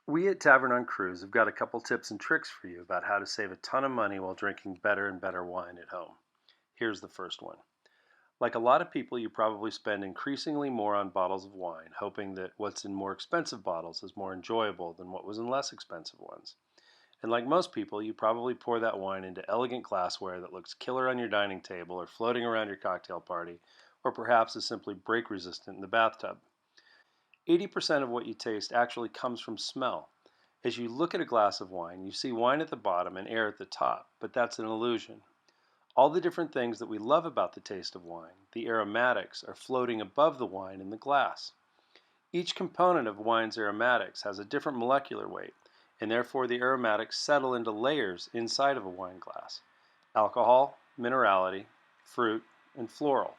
We at Tavern on Cruise have got a couple tips and tricks for you about how to save a ton of money while drinking better and better wine at home. Here's the first one. Like a lot of people, you probably spend increasingly more on bottles of wine, hoping that what's in more expensive bottles is more enjoyable than what was in less expensive ones. And like most people, you probably pour that wine into elegant glassware that looks killer on your dining table or floating around your cocktail party, or perhaps is simply break resistant in the bathtub. 80% of what you taste actually comes from smell. As you look at a glass of wine, you see wine at the bottom and air at the top, but that's an illusion. All the different things that we love about the taste of wine, the aromatics, are floating above the wine in the glass. Each component of wine's aromatics has a different molecular weight, and therefore the aromatics settle into layers inside of a wine glass: alcohol, minerality, fruit, and floral.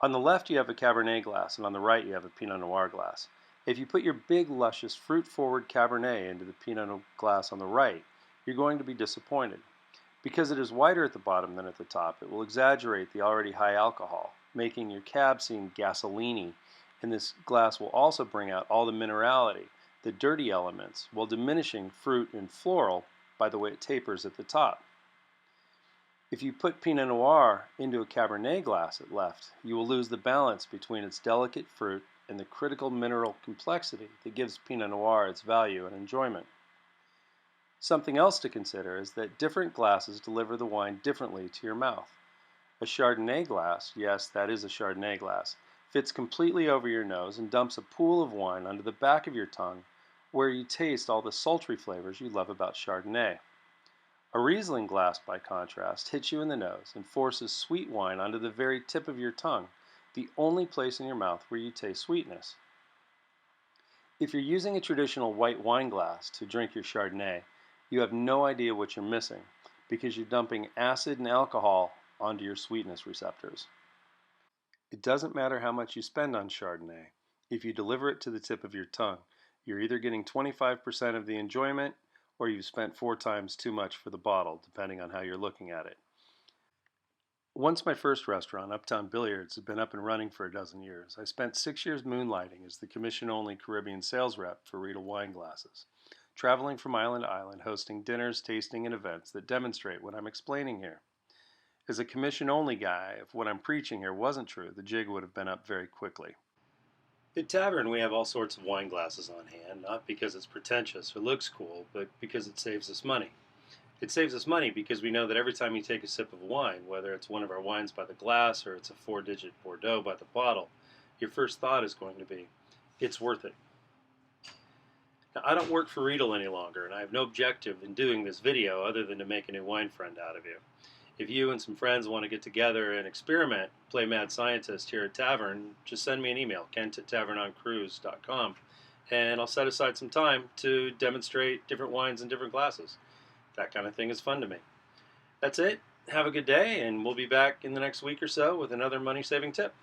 On the left you have a Cabernet glass, and on the right you have a Pinot Noir glass. If you put your big, luscious, fruit-forward Cabernet into the Pinot glass on the right, you're going to be disappointed. Because it is wider at the bottom than at the top, it will exaggerate the already high alcohol, making your cab seem gasoline-y, and this glass will also bring out all the minerality, the dirty elements, while diminishing fruit and floral by the way it tapers at the top. If you put Pinot Noir into a Cabernet glass at left, you will lose the balance between its delicate fruit and the critical mineral complexity that gives Pinot Noir its value and enjoyment. Something else to consider is that different glasses deliver the wine differently to your mouth. A Chardonnay glass, yes, that is a Chardonnay glass, fits completely over your nose and dumps a pool of wine onto the back of your tongue where you taste all the sultry flavors you love about Chardonnay. A Riesling glass, by contrast, hits you in the nose and forces sweet wine onto the very tip of your tongue, the only place in your mouth where you taste sweetness. If you're using a traditional white wine glass to drink your Chardonnay, you have no idea what you're missing because you're dumping acid and alcohol onto your sweetness receptors. It doesn't matter how much you spend on Chardonnay. If you deliver it to the tip of your tongue, you're either getting 25% of the enjoyment or you've spent 4 times too much for the bottle, depending on how you're looking at it. Once my first restaurant, Uptown Billiards, had been up and running for a dozen years, I spent 6 years moonlighting as the commission-only Caribbean sales rep for Riedel Wine Glasses, traveling from island to island, hosting dinners, tasting, and events that demonstrate what I'm explaining here. As a commission-only guy, if what I'm preaching here wasn't true, the jig would have been up very quickly. At Tavern, we have all sorts of wine glasses on hand, not because it's pretentious or looks cool, but because it saves us money. It saves us money because we know that every time you take a sip of wine, whether it's one of our wines by the glass or it's a 4-digit Bordeaux by the bottle, your first thought is going to be, it's worth it. Now, I don't work for Riedel any longer, and I have no objective in doing this video other than to make a new wine friend out of you. If you and some friends want to get together and experiment, play mad scientist here at Tavern, just send me an email, kent@tavernoncruise.com, and I'll set aside some time to demonstrate different wines in different glasses. That kind of thing is fun to me. That's it. Have a good day, and we'll be back in the next week or so with another money-saving tip.